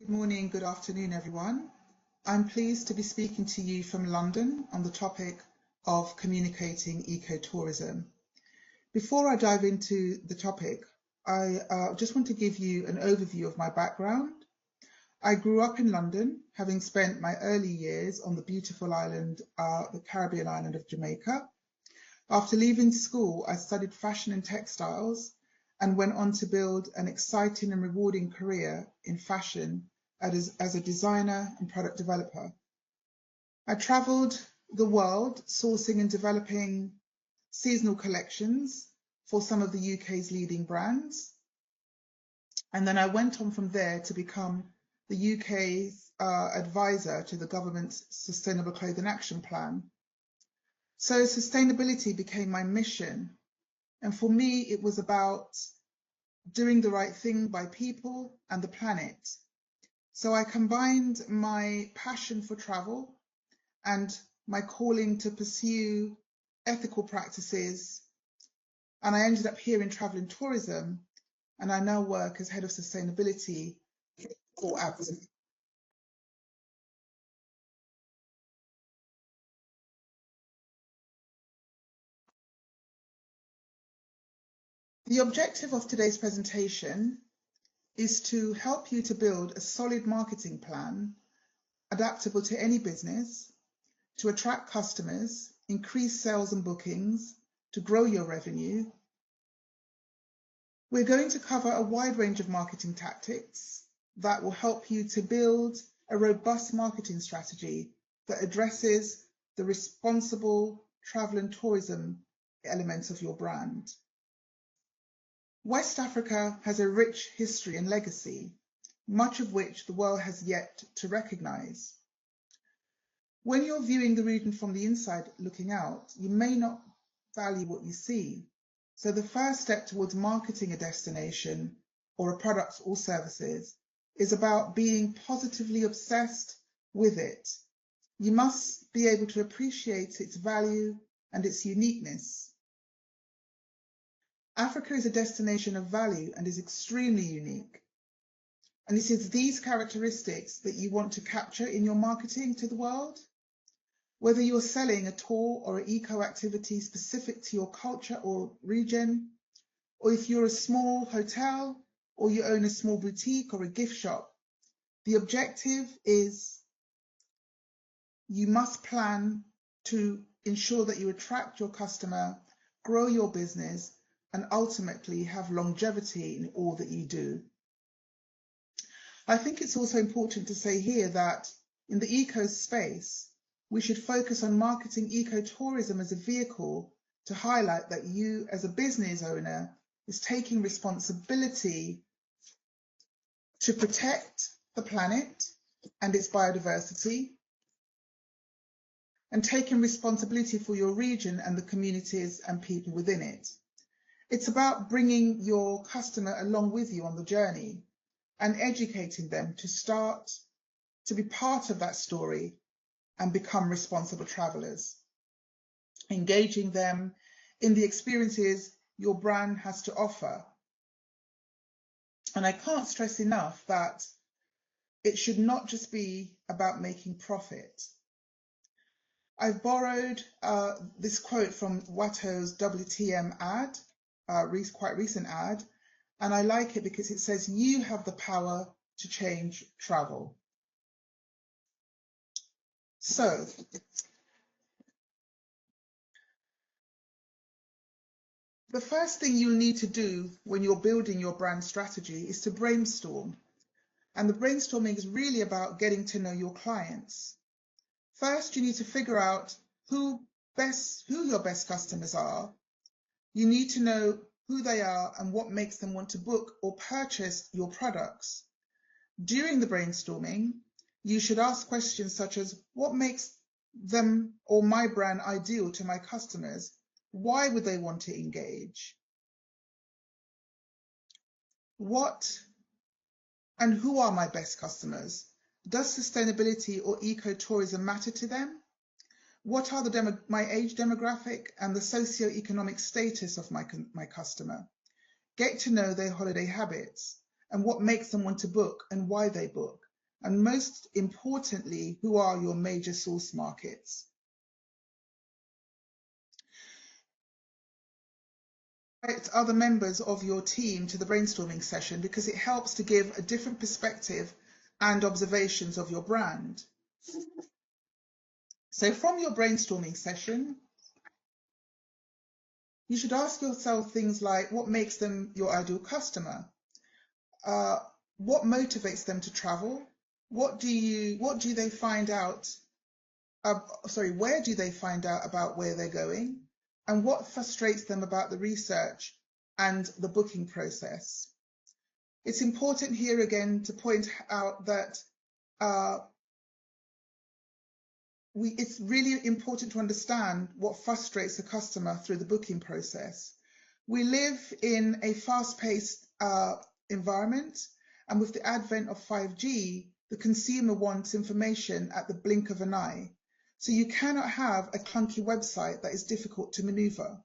Good morning, good afternoon, everyone. I'm pleased to be speaking to you from London on the topic of communicating ecotourism. Before I dive into the topic, I just want to give you an overview of my background. I grew up in London, having spent my early years on the beautiful island, the Caribbean island of Jamaica. After leaving school, I studied fashion and textiles and went on to build an exciting and rewarding career in fashion as a designer and product developer. I traveled the world sourcing and developing seasonal collections for some of the UK's leading brands. And then I went on from there to become the UK's advisor to the government's Sustainable Clothing Action Plan. So sustainability became my mission. And for me, it was about doing the right thing by people and the planet. So I combined my passion for travel and my calling to pursue ethical practices. And I ended up here in travel and tourism, and I now work as head of sustainability for Absent. The objective of today's presentation is to help you to build a solid marketing plan adaptable to any business, to attract customers, increase sales and bookings, to grow your revenue. We're going to cover a wide range of marketing tactics that will help you to build a robust marketing strategy that addresses the responsible travel and tourism elements of your brand. West Africa has a rich history and legacy, much of which the world has yet to recognize. When you're viewing the region from the inside looking out, you may not value what you see. So the first step towards marketing a destination or a product or services is about being positively obsessed with it. You must be able to appreciate its value and its uniqueness. Africa is a destination of value and is extremely unique. And it is these characteristics that you want to capture in your marketing to the world. Whether you're selling a tour or an eco activity specific to your culture or region, or if you're a small hotel or you own a small boutique or a gift shop, the objective is you must plan to ensure that you attract your customer, grow your business, and ultimately have longevity in all that you do. I think it's also important to say here that in the eco space, we should focus on marketing ecotourism as a vehicle to highlight that you as a business owner is taking responsibility to protect the planet and its biodiversity, and taking responsibility for your region and the communities and people within it. It's about bringing your customer along with you on the journey and educating them to start to be part of that story and become responsible travelers, engaging them in the experiences your brand has to offer. And I can't stress enough that it should not just be about making profit. I've borrowed this quote from Watto's WTM ad, quite recent ad, and I like it because it says, "You have the power to change travel." So, the first thing you'll need to do when you're building your brand strategy is to brainstorm. And the brainstorming is really about getting to know your clients. First, you need to figure out who your best customers are. You need to know who they are and what makes them want to book or purchase your products. During the brainstorming, you should ask questions such as, what makes them or my brand ideal to my customers? Why would they want to engage? What and who are my best customers? Does sustainability or ecotourism matter to them? What are my age demographic and the socio-economic status of my customer? Get to know their holiday habits and what makes them want to book and why they book. And most importantly, who are your major source markets? Invite other members of your team to the brainstorming session because it helps to give a different perspective and observations of your brand. So from your brainstorming session, you should ask yourself things like, what makes them your ideal customer? What motivates them to travel? What do they find out? Where do they find out about where they're going? And what frustrates them about the research and the booking process? It's important here again to point out that it's really important to understand what frustrates the customer through the booking process. We live in a fast-paced environment, and with the advent of 5G, the consumer wants information at the blink of an eye. So you cannot have a clunky website that is difficult to maneuver.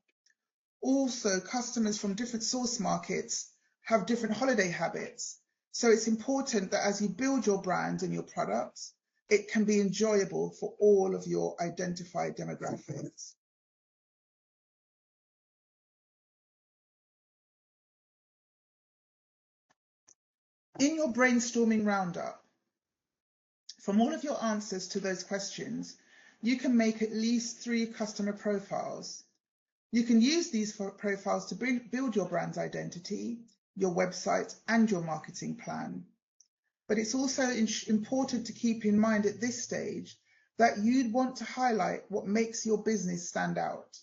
Also, customers from different source markets have different holiday habits. So it's important that as you build your brand and your products, it can be enjoyable for all of your identified demographics. In your brainstorming roundup, from all of your answers to those questions, you can make at least 3 customer profiles. You can use these profiles to build your brand's identity, your website, and your marketing plan. But it's also important to keep in mind at this stage that you'd want to highlight what makes your business stand out.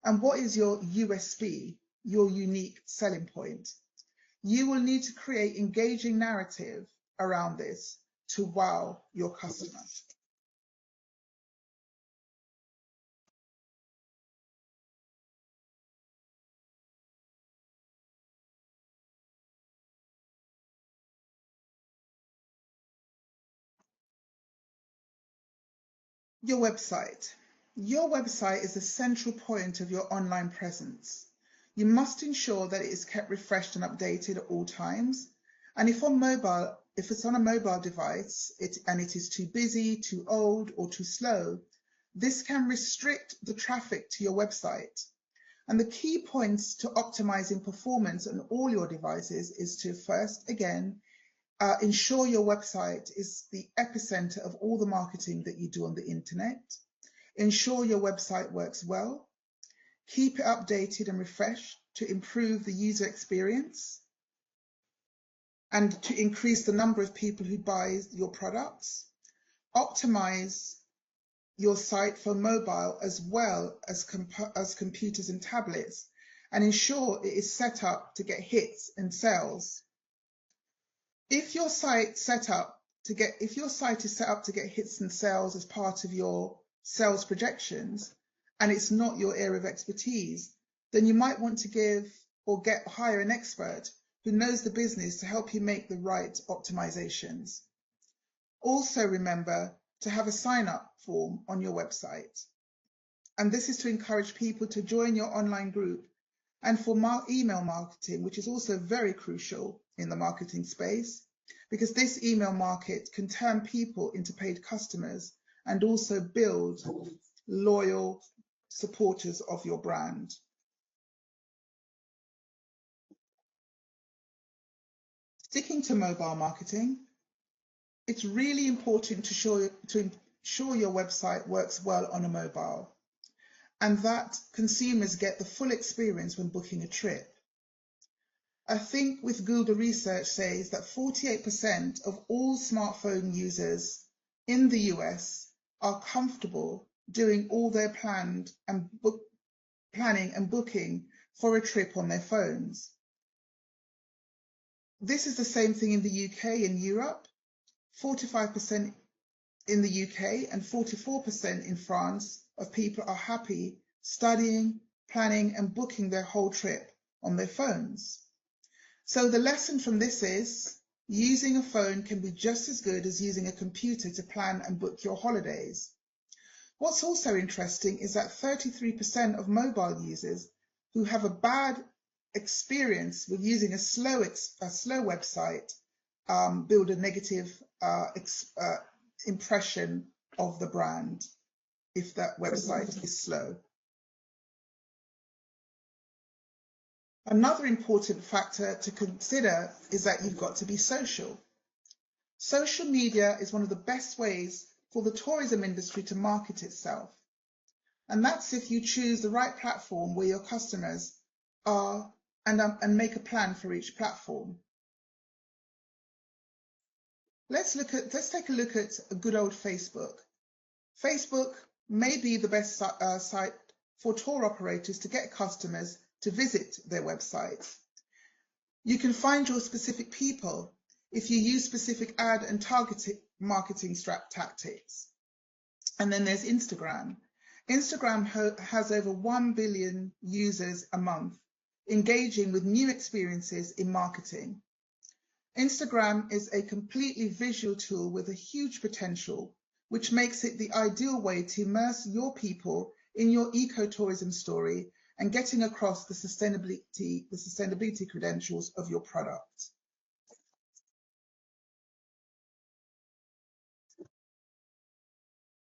And what is your USP, your unique selling point? You will need to create engaging narrative around this to wow your customer. Your website. Your website is the central point of your online presence. You must ensure that it is kept refreshed and updated at all times. And if it's on a mobile device and it is too busy, too old, or too slow, this can restrict the traffic to your website. And the key points to optimizing performance on all your devices is to first, again, ensure your website is the epicenter of all the marketing that you do on the internet. Ensure your website works well. Keep it updated and refreshed to improve the user experience and to increase the number of people who buy your products. Optimize your site for mobile as well as computers and tablets, and ensure it is set up to get hits and sales. If your site is set up to get hits and sales as part of your sales projections, and it's not your area of expertise, then you might want to hire an expert who knows the business to help you make the right optimizations. Also remember to have a sign-up form on your website. And this is to encourage people to join your online group, and for email marketing, which is also very crucial in the marketing space, because this email market can turn people into paid customers and also build loyal supporters of your brand. Sticking to mobile marketing, it's really important to ensure your website works well on a mobile and that consumers get the full experience when booking a trip. I think with Google research says that 48% of all smartphone users in the US are comfortable doing all their planning and booking for a trip on their phones. This is the same thing in the UK and Europe, 45% in the UK and 44% in France of people are happy studying, planning and booking their whole trip on their phones. So the lesson from this is using a phone can be just as good as using a computer to plan and book your holidays. What's also interesting is that 33% of mobile users who have a bad experience with using a slow website build a negative impression of the brand if that website is slow. Another important factor to consider is that you've got to be social. Social media is one of the best ways for the tourism industry to market itself. And that's if you choose the right platform where your customers are and make a plan for each platform. Let's take a look at a good old Facebook. Facebook may be the best site for tour operators to get customers to visit their websites. You can find your specific people if you use specific ad and targeted marketing tactics. And then there's Instagram. Instagram has over 1 billion users a month engaging with new experiences in marketing. Instagram is a completely visual tool with a huge potential, which makes it the ideal way to immerse your people in your ecotourism story and getting across the sustainability credentials of your product.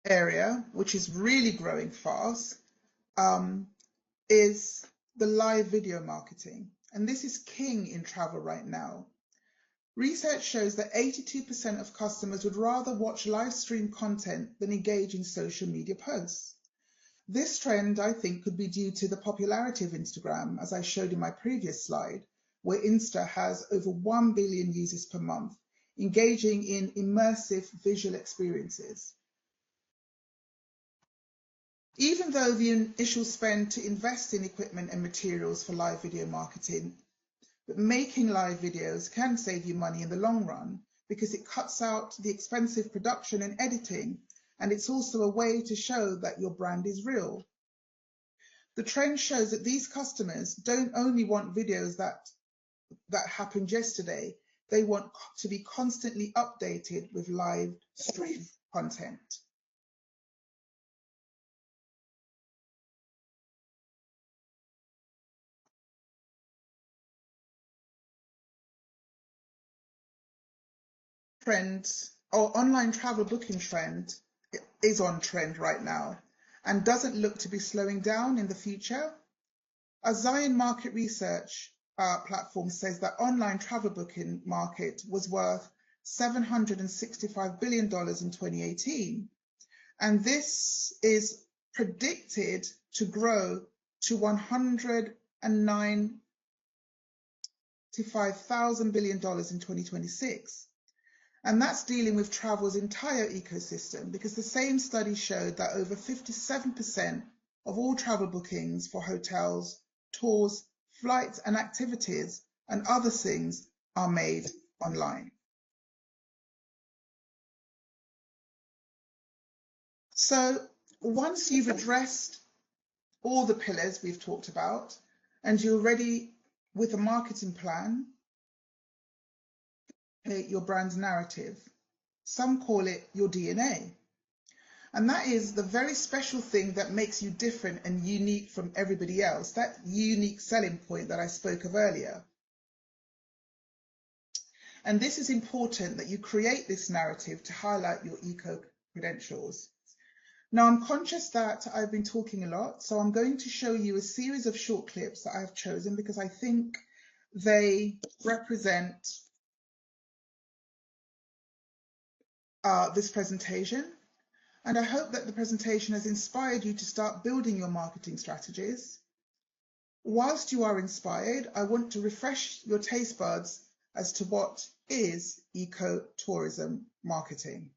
Area, which is really growing fast, is the live video marketing. And this is king in travel right now. Research shows that 82% of customers would rather watch live stream content than engage in social media posts. This trend, I think, could be due to the popularity of Instagram, as I showed in my previous slide, where Insta has over 1 billion users per month, engaging in immersive visual experiences. Even though the initial spend to invest in equipment and materials for live video marketing, but making live videos can save you money in the long run because it cuts out the expensive production and editing, and it's also a way to show that your brand is real. The trend shows that these customers don't only want videos that happened yesterday, they want to be constantly updated with live stream content. Trend or online travel booking trend is on trend right now and doesn't look to be slowing down in the future. A Zion market research platform says that online travel booking market was worth $765 billion in 2018. And this is predicted to grow to $195 billion in 2026. And that's dealing with travel's entire ecosystem, because the same study showed that over 57% of all travel bookings for hotels, tours, flights and activities and other things are made online. So once you've addressed all the pillars we've talked about and you're ready with a marketing plan, your brand's narrative. Some call it your DNA. And that is the very special thing that makes you different and unique from everybody else, that unique selling point that I spoke of earlier. And this is important that you create this narrative to highlight your eco credentials. Now, I'm conscious that I've been talking a lot, so I'm going to show you a series of short clips that I've chosen because I think they represent this presentation. And I hope that the presentation has inspired you to start building your marketing strategies. Whilst you are inspired, I want to refresh your taste buds as to what is ecotourism marketing.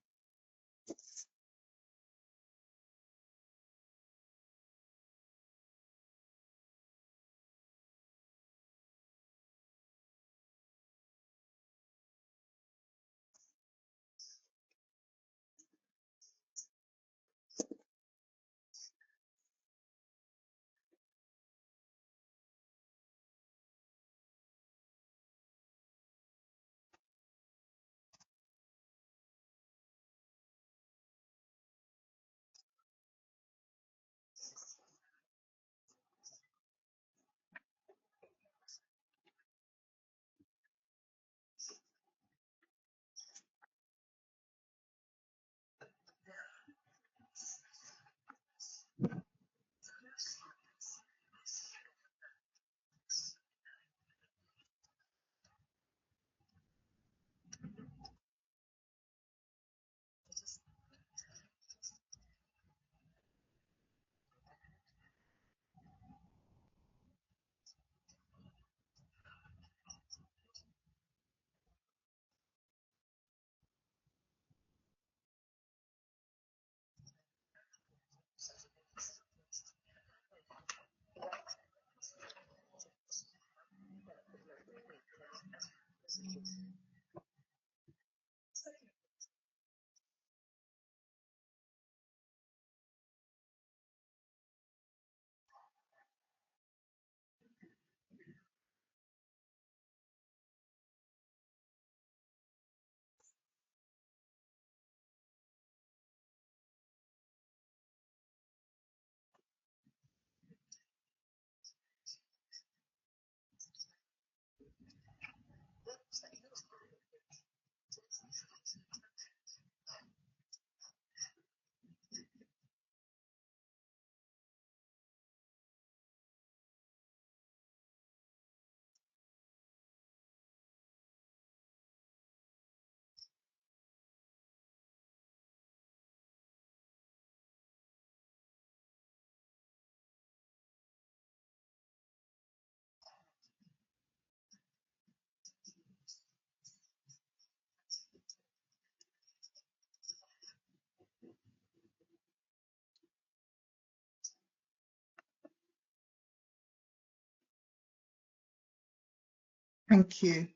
Thank you.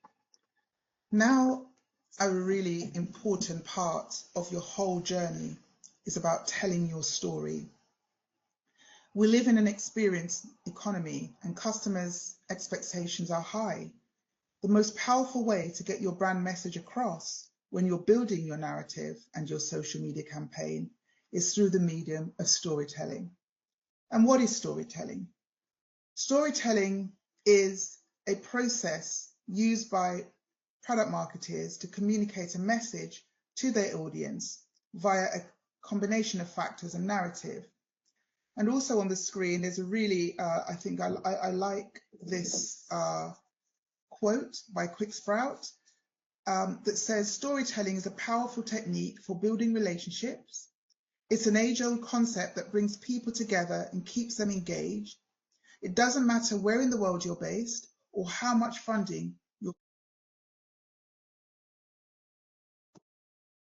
Now, a really important part of your whole journey is about telling your story. We live in an experience economy and customers' expectations are high. The most powerful way to get your brand message across when you're building your narrative and your social media campaign is through the medium of storytelling. And what is storytelling? Storytelling is a process used by product marketers to communicate a message to their audience via a combination of factors and narrative. And also on the screen, there's a really, I think I like this quote by Quick Sprout that says, storytelling is a powerful technique for building relationships. It's an age-old concept that brings people together and keeps them engaged. It doesn't matter where in the world you're based or how much funding you're.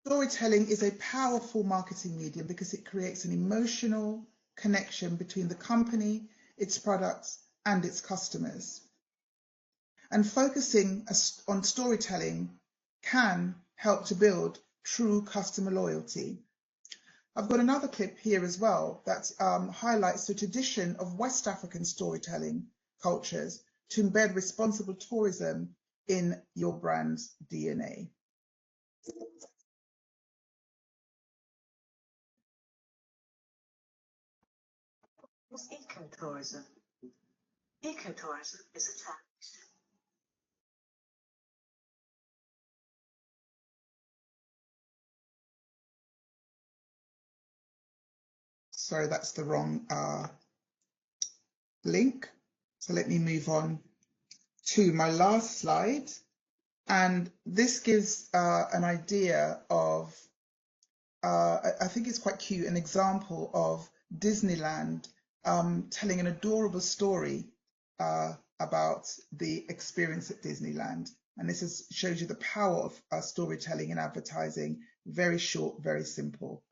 Storytelling is a powerful marketing medium because it creates an emotional connection between the company, its products, and its customers. And focusing on storytelling can help to build true customer loyalty. I've got another clip here as well that highlights the tradition of West African storytelling cultures to embed responsible tourism in your brand's DNA. What's ecotourism? Ecotourism is a term. Sorry, that's the wrong link. So let me move on to my last slide. And this gives an idea of, I think it's quite cute, an example of Disneyland telling an adorable story about the experience at Disneyland. And this shows you the power of storytelling and advertising. Very short, very simple.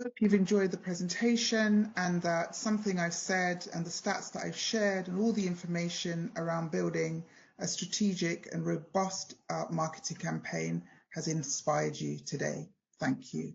Hope you've enjoyed the presentation and that something I've said and the stats that I've shared and all the information around building a strategic and robust marketing campaign has inspired you today. Thank you.